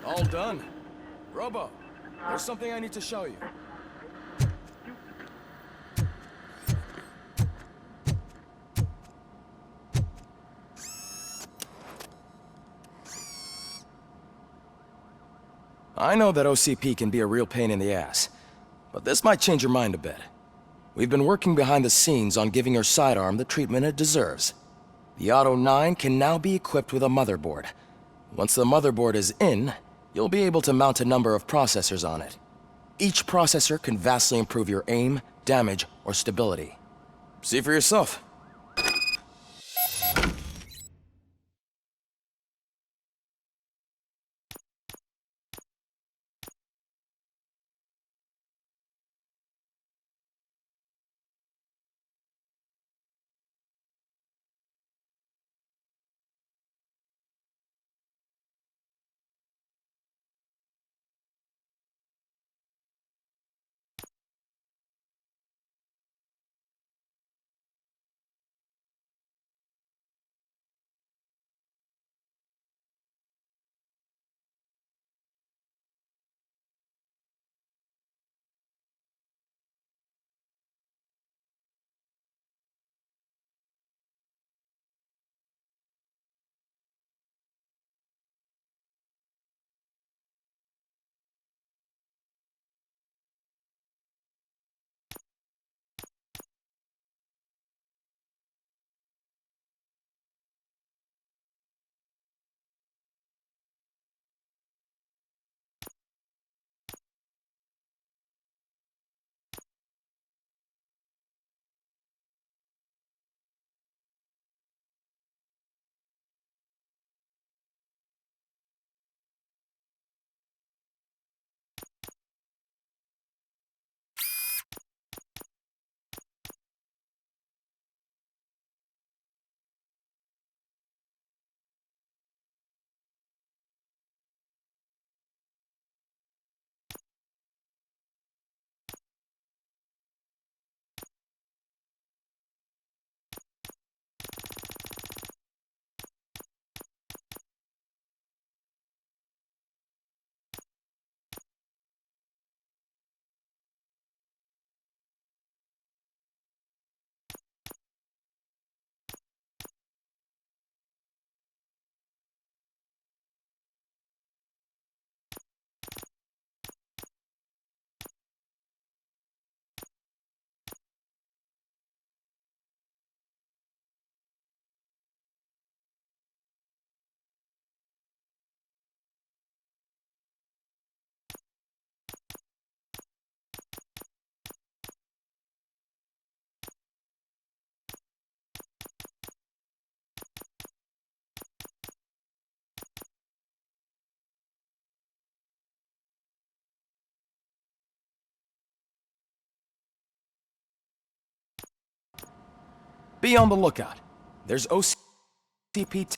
All done. Robo, there's something I need to show you. I know that OCP can be a real pain in the ass, but this might change your mind a bit. We've been working behind the scenes on giving your sidearm the treatment it deserves. The Auto 9 can now be equipped with a motherboard. Once the motherboard is in, you'll be able to mount a number of processors on it. Each processor can vastly improve your aim, damage, or stability. See for yourself. Be on the lookout. There's OCP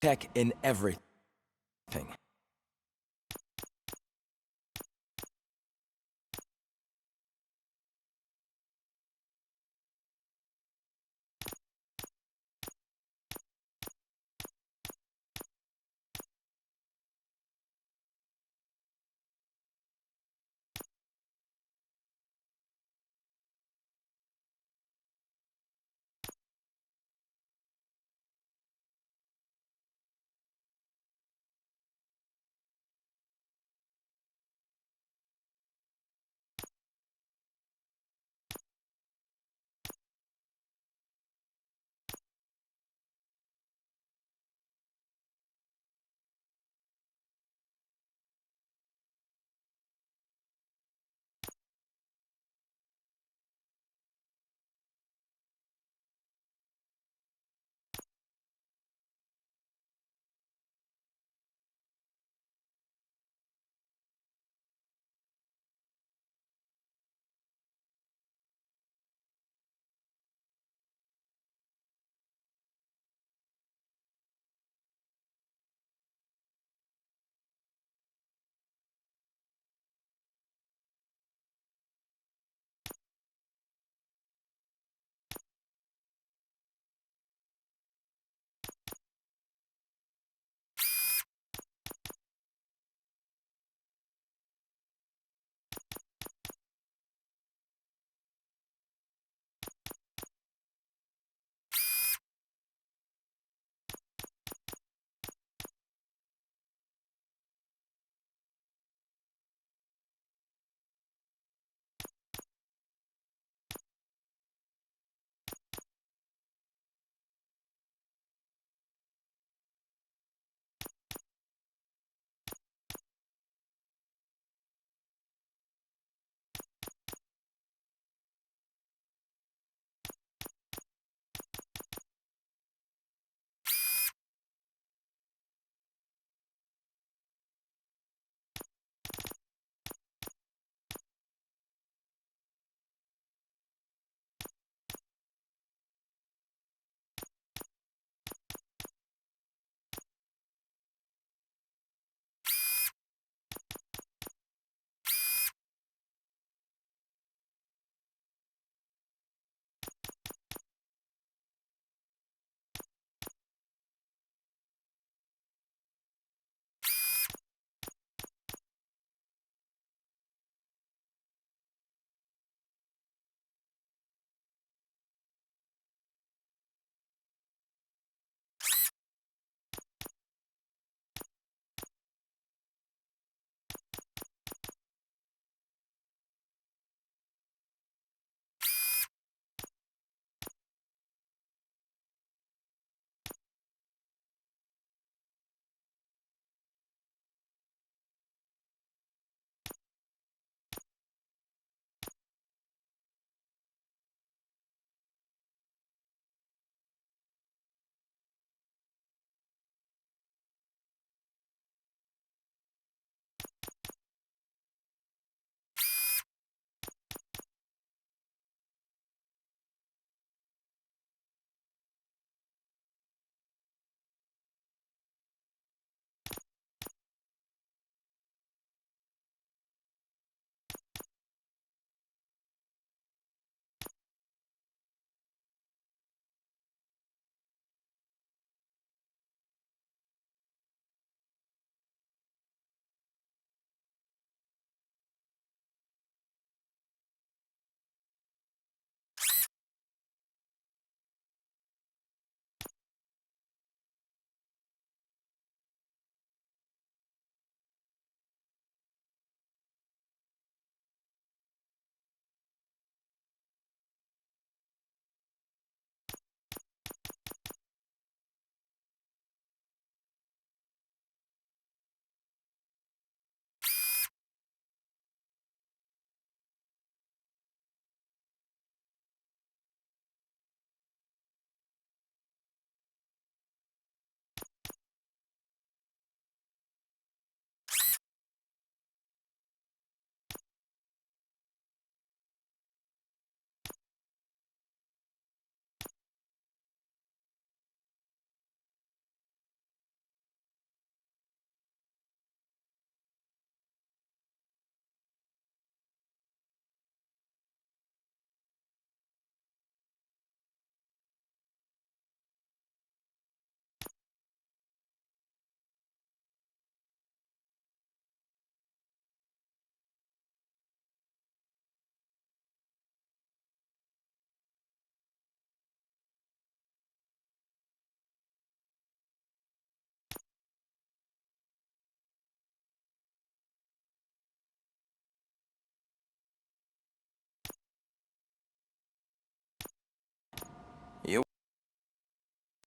tech in everything.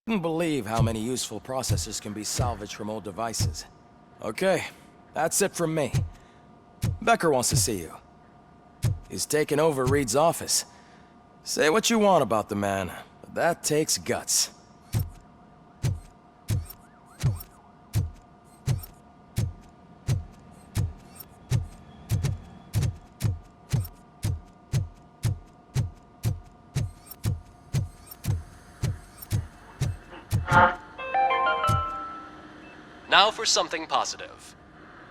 Couldn't believe how many useful processors can be salvaged from old devices. Okay, that's it from me. Becker wants to see you. He's taken over Reed's office. Say what you want about the man, but that takes guts. Now for something positive.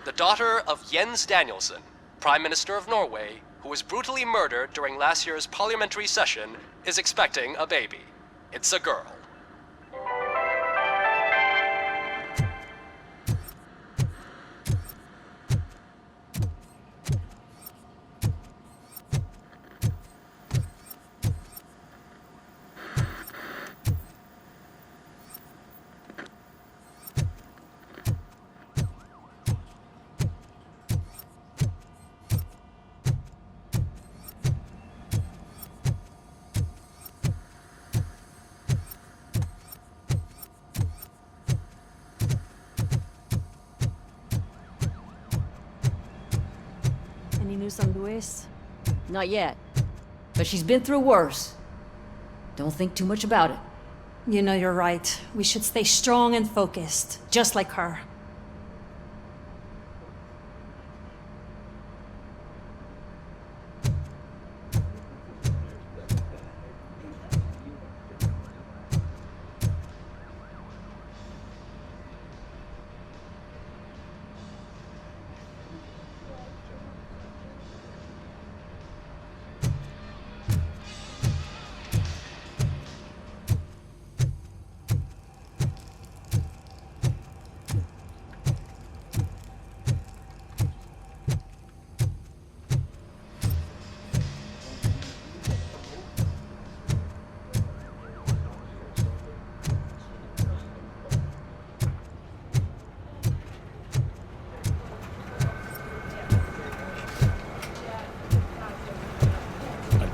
The daughter of Jens Danielson, Prime Minister of Norway, who was brutally murdered during last year's parliamentary session, is expecting a baby. It's a girl. Any news on Luis? Not yet. But she's been through worse. Don't think too much about it. You know you're right. We should stay strong and focused, just like her.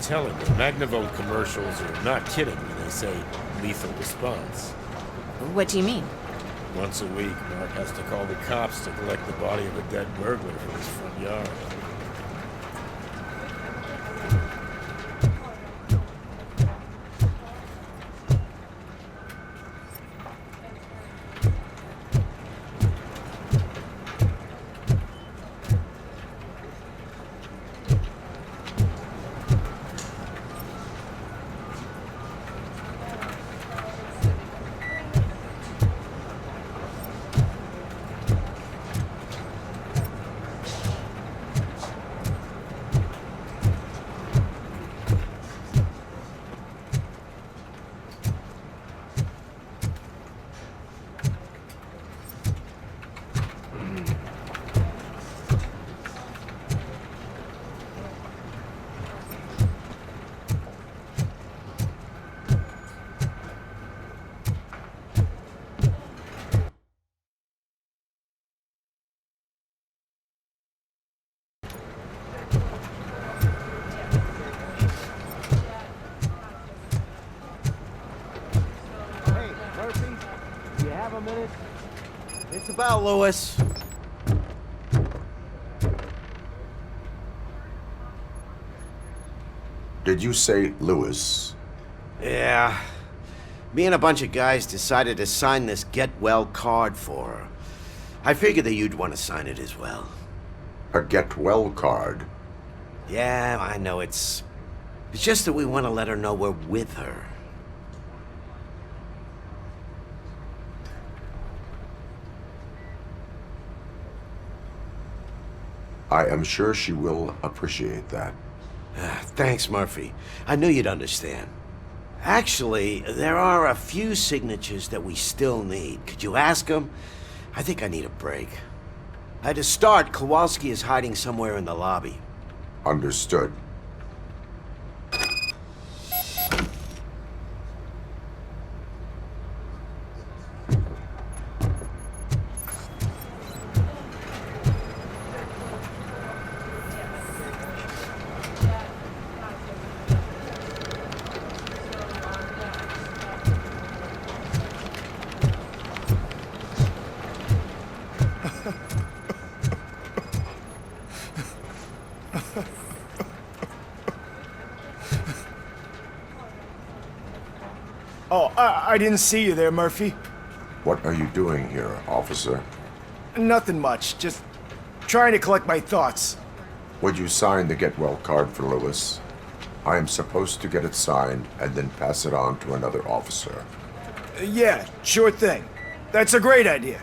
Telling you, Magnavolt commercials are not kidding when they say lethal response. What do you mean? Once a week, Mark has to call the cops to collect the body of a dead burglar from his front yard. It's about Lewis. Did you say Lewis? Yeah. Me and a bunch of guys decided to sign this get well card for her. I figured that you'd want to sign it as well. A get well card? Yeah, I know it's just that we want to let her know we're with her. I am sure she will appreciate that. Thanks, Murphy. I knew you'd understand. Actually, there are a few signatures that we still need. Could you ask them? I think I need a break. To start, Kowalski is hiding somewhere in the lobby. Understood. Oh, I didn't see you there, Murphy. What are you doing here, officer? Nothing much, just trying to collect my thoughts. Would you sign the get well card for Lewis? I am supposed to get it signed and then pass it on to another officer. Yeah, sure thing. That's a great idea.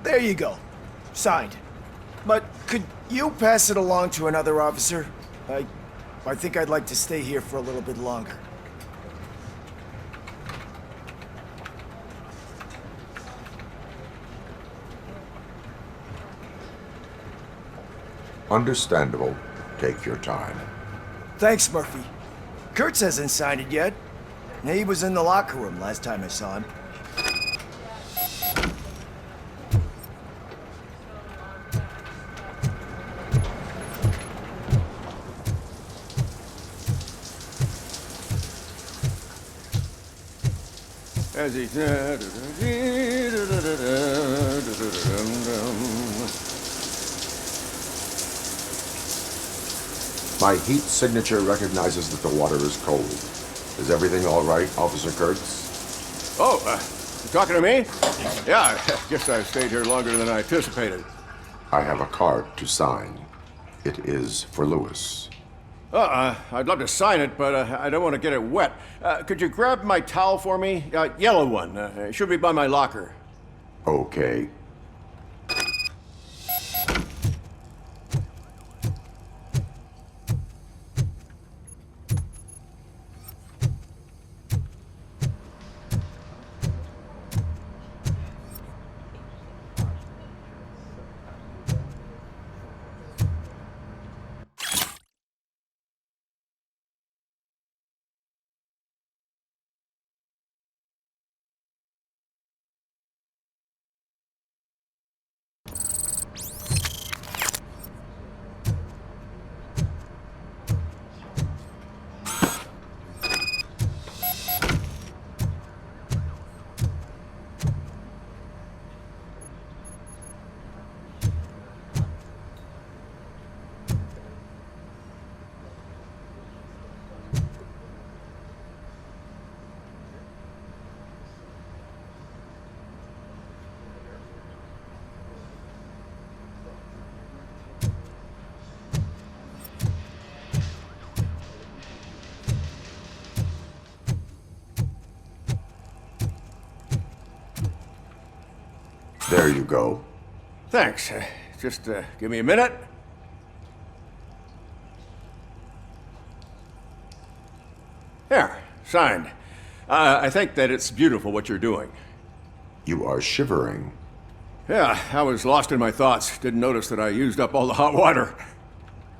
There you go. Signed. But could you pass it along to another officer? I think I'd like to stay here for a little bit longer. Understandable. Take your time. Thanks, Murphy. Kurtz hasn't signed it yet. He was in the locker room last time I saw him. As he... My heat signature recognizes that the water is cold. Is everything all right, Officer Kurtz? Oh, you talking to me? Yeah, I guess I stayed here longer than I anticipated. I have a card to sign. It is for Lewis. I'd love to sign it, but I don't want to get it wet. Could you grab my towel for me? Yellow one. It should be by my locker. Okay. There you go. Thanks. Just give me a minute. There, signed. I think that it's beautiful what you're doing. You are shivering. Yeah, I was lost in my thoughts. Didn't notice that I used up all the hot water.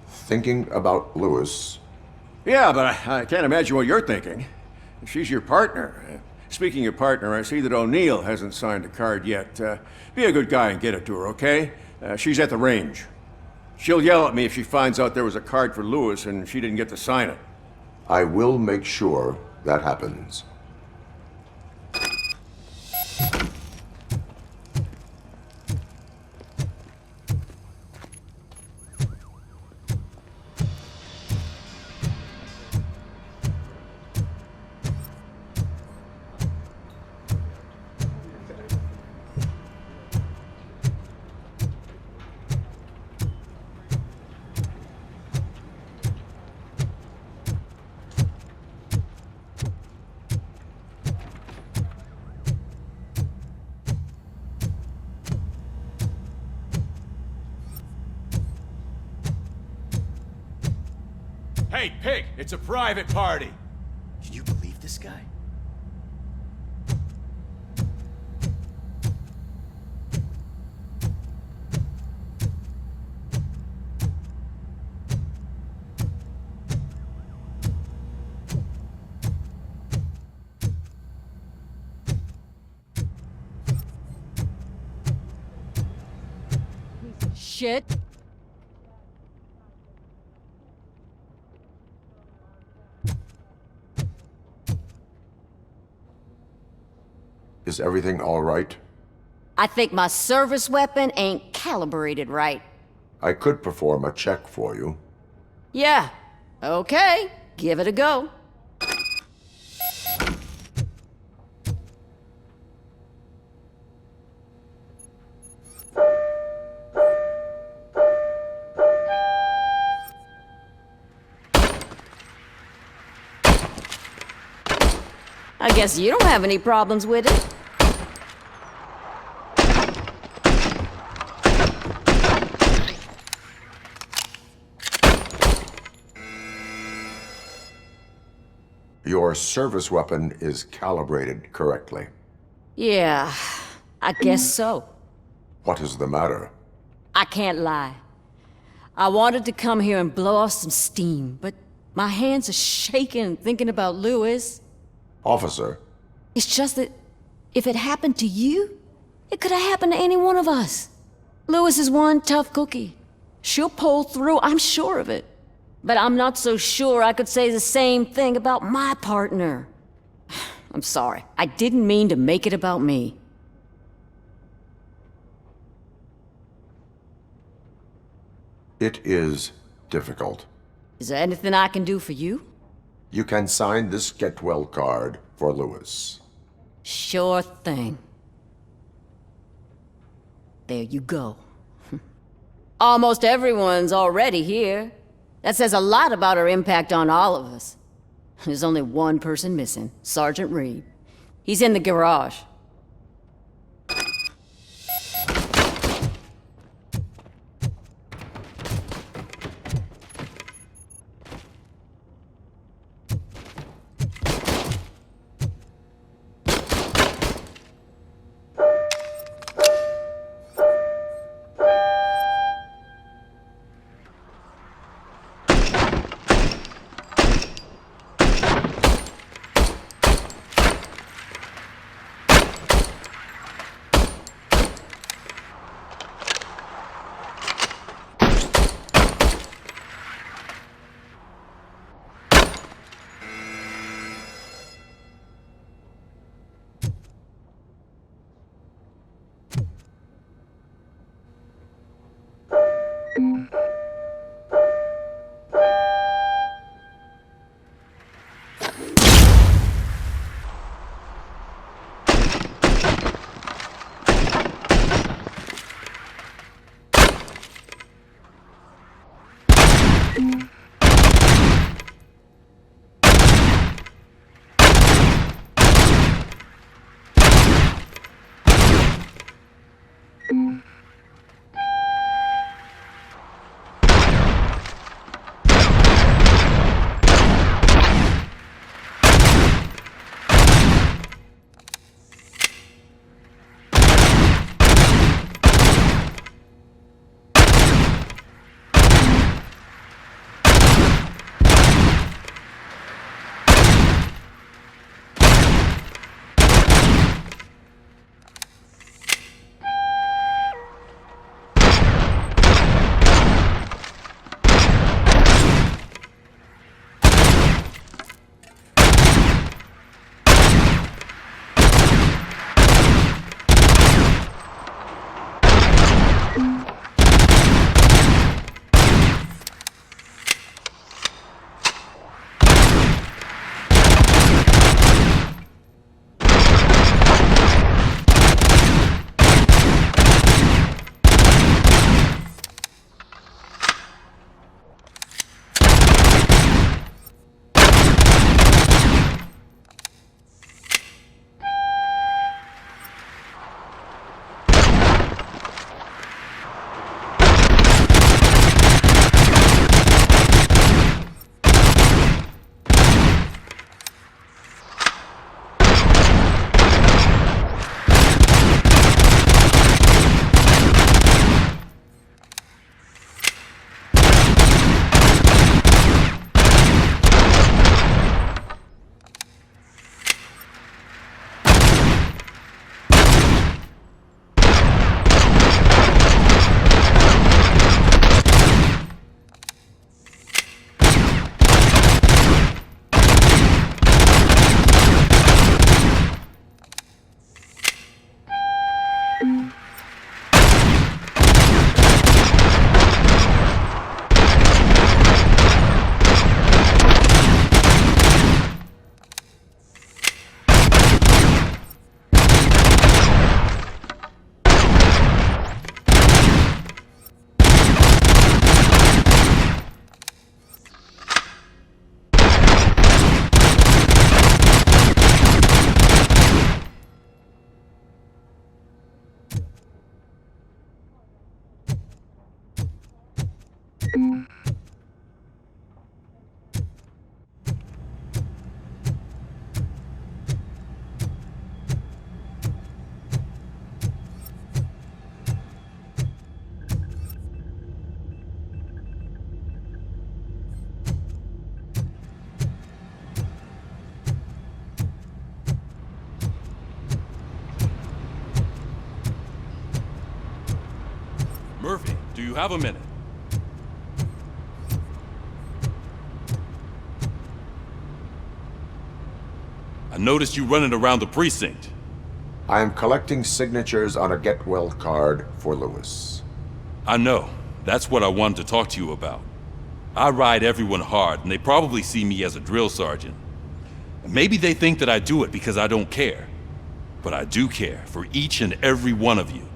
Thinking about Lewis. Yeah, but I can't imagine what you're thinking. She's your partner. Speaking of partner, I see that O'Neill hasn't signed a card yet. Be a good guy and get it to her, okay? She's at the range. She'll yell at me if she finds out there was a card for Lewis and she didn't get to sign it. I will make sure that happens. Hey, Pig, it's a private party. Can you believe this guy? Shit. Is everything all right? I think my service weapon ain't calibrated right. I could perform a check for you. Yeah. Okay. Give it a go. I guess you don't have any problems with it. Your service weapon is calibrated correctly. Yeah, I guess so. What is the matter? I can't lie. I wanted to come here and blow off some steam, but my hands are shaking thinking about Lewis. Officer, It's just that if it happened to you, it could have happened to any one of us. Lewis is one tough cookie. She'll pull through, I'm sure of it. But I'm not so sure I could say the same thing about my partner. I'm sorry. I didn't mean to make it about me. it is difficult. Is there anything I can do for you? You can sign this get well card for Lewis. Sure thing. There you go. Almost everyone's already here. That says a lot about her impact on all of us. There's only one person missing, Sergeant Reed. He's in the garage. Murphy, do you have a minute? I noticed you running around the precinct. I am collecting signatures on a get well card for Lewis. I know. That's what I wanted to talk to you about. I ride everyone hard, and they probably see me as a drill sergeant. Maybe they think that I do it because I don't care. But I do care for each and every one of you.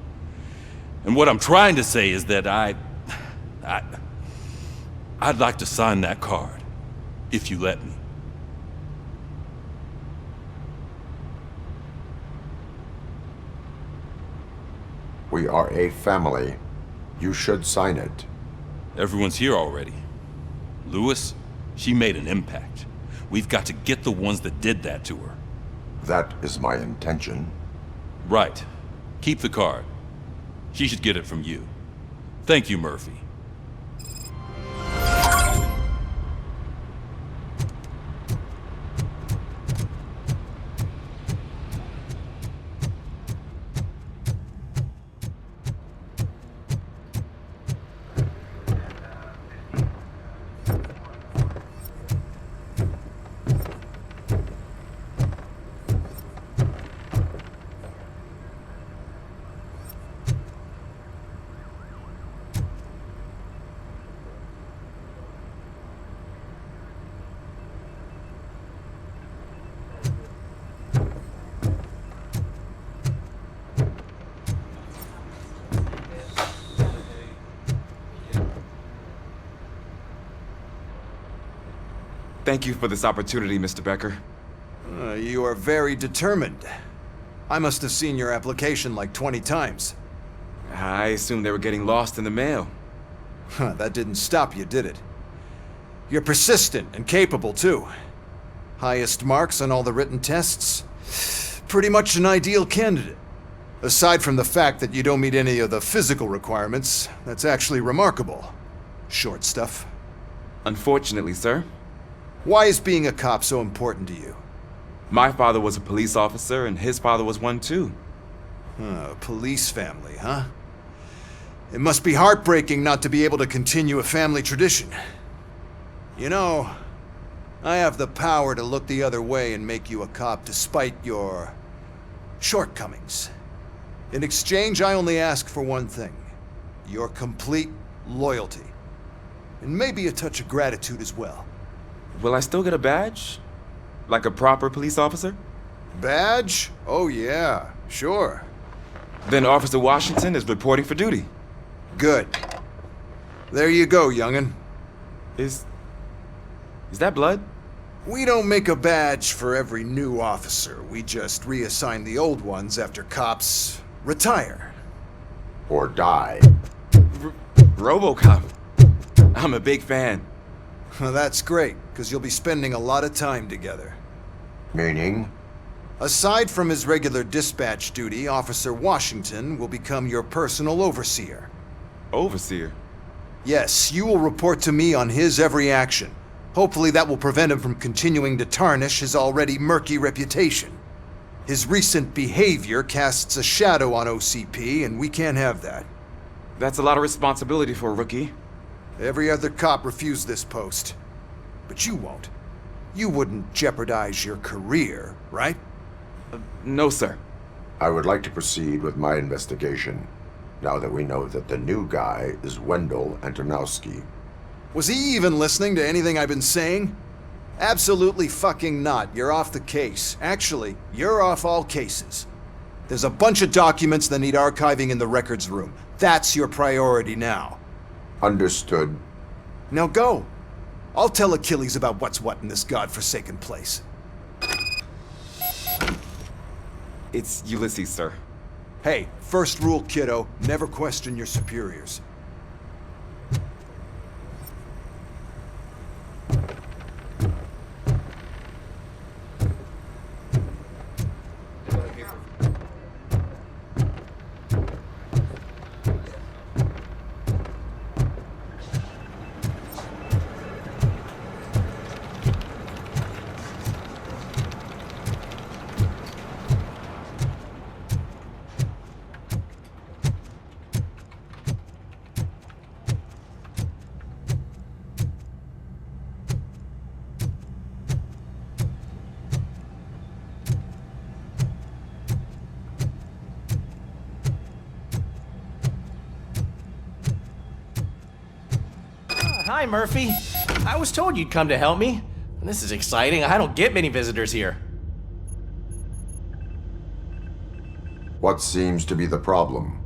And what I'm trying to say is that I'd like to sign that card, if you let me. We are a family. You should sign it. Everyone's here already. Lewis, she made an impact. We've got to get the ones that did that to her. That is my intention. Right. Keep the card. She should get it from you. Thank you, Murphy. Thank you for this opportunity, Mr. Becker. You are very determined. I must have seen your application like 20 times. I assumed they were getting lost in the mail. That didn't stop you, did it? You're persistent and capable, too. Highest marks on all the written tests. Pretty much an ideal candidate. Aside from the fact that you don't meet any of the physical requirements, that's actually remarkable. Short stuff. Unfortunately, sir. Why is being a cop so important to you? My father was a police officer, and his father was one too. A police family, huh? It must be heartbreaking not to be able to continue a family tradition. You know, I have the power to look the other way and make you a cop despite your shortcomings. In exchange, I only ask for one thing. Your complete loyalty. And maybe a touch of gratitude as well. Will I still get a badge? Like a proper police officer? Badge? Oh yeah, sure. Then Officer Washington is reporting for duty. Good. There you go, young'un. Is that blood? We don't make a badge for every new officer. We just reassign the old ones after cops retire. Or die. Robocop. I'm a big fan. Well, that's great, because you'll be spending a lot of time together. Meaning? Aside from his regular dispatch duty, Officer Washington will become your personal overseer. Overseer? Yes, you will report to me on his every action. Hopefully that will prevent him from continuing to tarnish his already murky reputation. His recent behavior casts a shadow on OCP, and we can't have that. That's a lot of responsibility for a rookie. Every other cop refused this post. But you won't. You wouldn't jeopardize your career, right? No, sir. I would like to proceed with my investigation, now that we know that the new guy is Wendell Antonowski. Was he even listening to anything I've been saying? Absolutely fucking not. You're off the case. Actually, you're off all cases. There's a bunch of documents that need archiving in the records room. That's your priority now. Understood. Now go. I'll tell Achilles about what's what in this godforsaken place. It's Ulysses, sir. Hey, first rule, kiddo, never question your superiors. Hi, Murphy. I was told you'd come to help me. This is exciting. I don't get many visitors here. What seems to be the problem?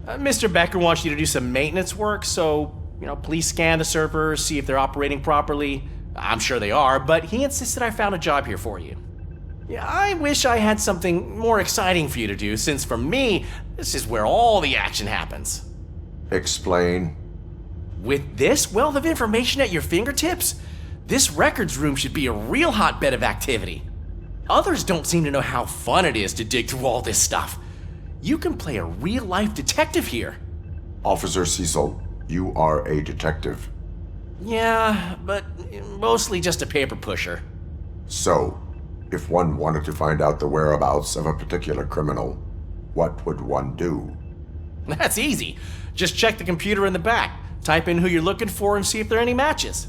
Mr. Becker wants you to do some maintenance work, so, please scan the servers, see if they're operating properly. I'm sure they are, but he insisted I found a job here for you. Yeah, I wish I had something more exciting for you to do, since for me, this is where all the action happens. Explain. With this wealth of information at your fingertips, this records room should be a real hotbed of activity. Others don't seem to know how fun it is to dig through all this stuff. You can play a real-life detective here. Officer Cecil, you are a detective. Yeah, but mostly just a paper pusher. So, if one wanted to find out the whereabouts of a particular criminal, what would one do? That's easy. Just check the computer in the back, type in who you're looking for, and see if there are any matches.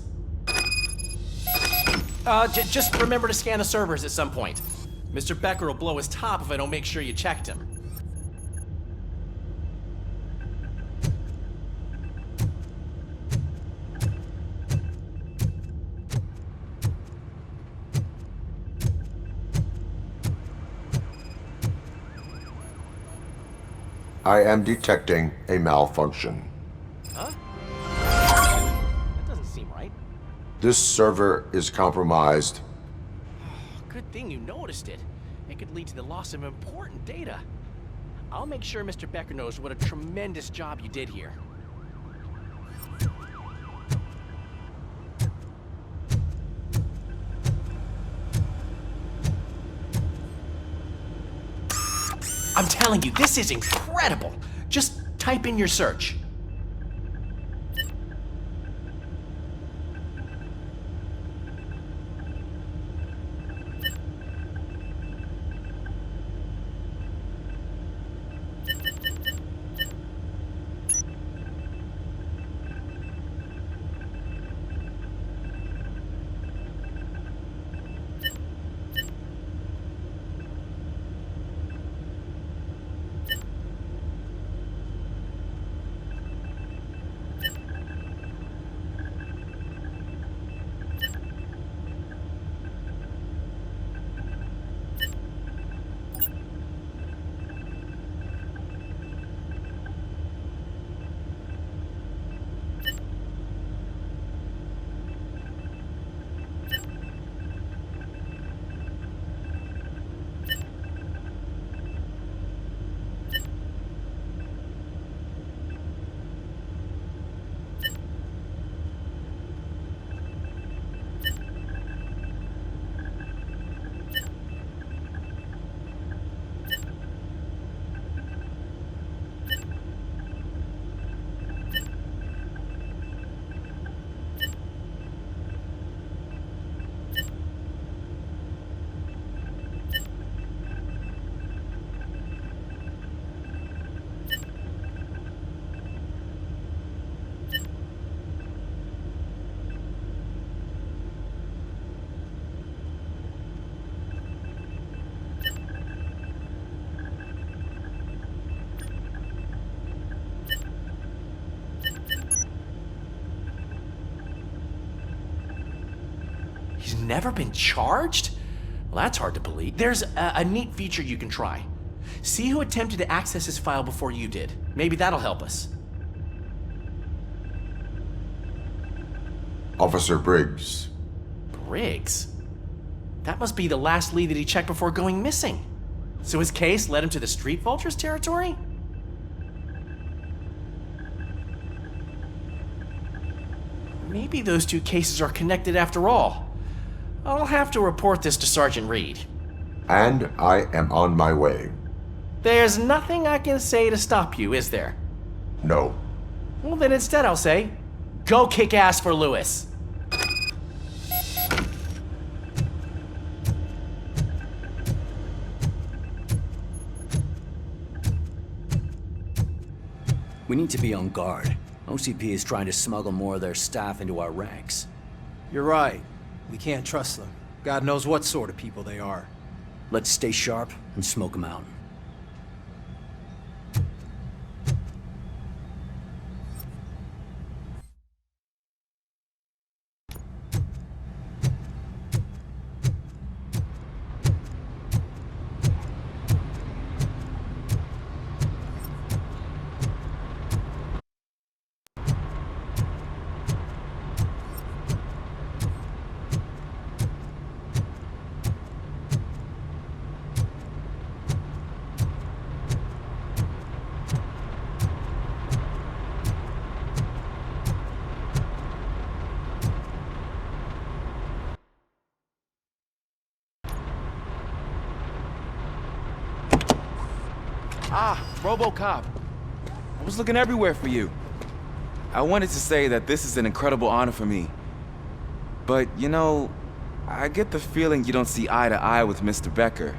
Just remember to scan the servers at some point. Mr. Becker will blow his top if I don't make sure you checked him. I am detecting a malfunction. Huh? That doesn't seem right. This server is compromised. Good thing you noticed it. It could lead to the loss of important data. I'll make sure Mr. Becker knows what a tremendous job you did here. I'm telling you, this is incredible. Just type in your search. He's never been charged? Well, that's hard to believe. There's a neat feature you can try. See who attempted to access his file before you did. Maybe that'll help us. Officer Briggs. Briggs? That must be the last lead that he checked before going missing. So his case led him to the Street Vultures territory? Maybe those two cases are connected after all. I'll have to report this to Sergeant Reed. And I am on my way. There's nothing I can say to stop you, is there? No. Well, then instead I'll say, go kick ass for Lewis. We need to be on guard. OCP is trying to smuggle more of their staff into our ranks. You're right. We can't trust them. God knows what sort of people they are. Let's stay sharp and smoke them out. Ah, Robocop. I was looking everywhere for you. I wanted to say that this is an incredible honor for me. But, you know, I get the feeling you don't see eye to eye with Mr. Becker.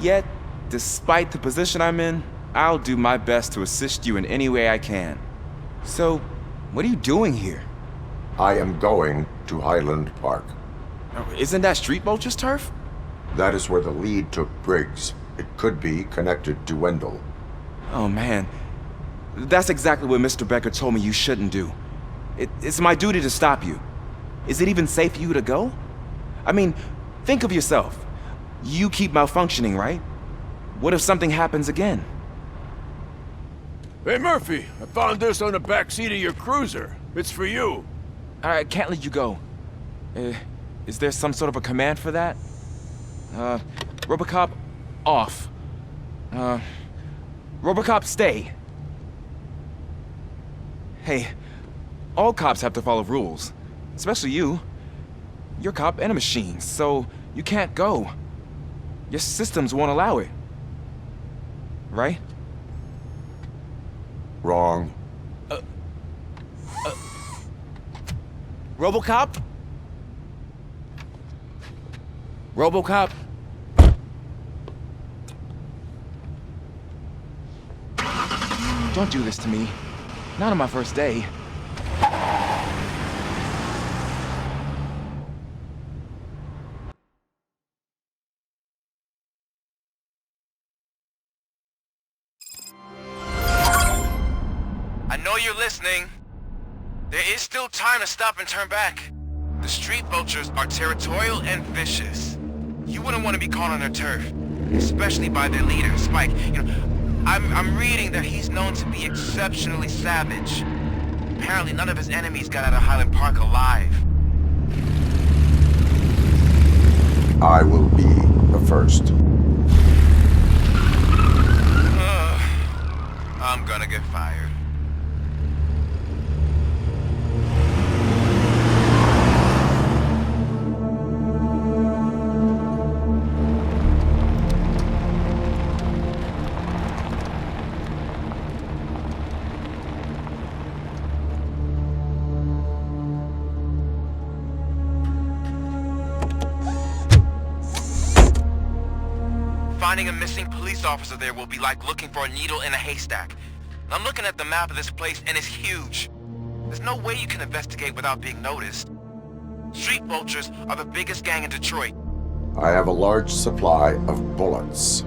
Yet, despite the position I'm in, I'll do my best to assist you in any way I can. So, what are you doing here? I am going to Highland Park. Isn't that Street Vulture's turf? That is where the lead took Briggs. It could be connected to Wendell. Oh man, that's exactly what Mr. Becker told me you shouldn't do. It's my duty to stop you. Is it even safe for you to go? I mean, think of yourself. You keep malfunctioning, right? What if something happens again? Hey, Murphy, I found this on the back seat of your cruiser. It's for you. I can't let you go. Is there some sort of a command for that? Robocop, off. Robocop, stay. Hey, all cops have to follow rules. Especially you. You're a cop and a machine, so you can't go. Your systems won't allow it. Right? Wrong. Robocop? Robocop? Don't do this to me. Not on my first day. I know you're listening. There is still time to stop and turn back. The street vultures are territorial and vicious. You wouldn't want to be caught on their turf, especially by their leader, Spike. You know, I'm reading that he's known to be exceptionally savage. Apparently none of his enemies got out of Highland Park alive. I will be the first. I'm gonna get fired. Finding a missing police officer there will be like looking for a needle in a haystack. I'm looking at the map of this place and it's huge. There's no way you can investigate without being noticed. Street vultures are the biggest gang in Detroit. I have a large supply of bullets.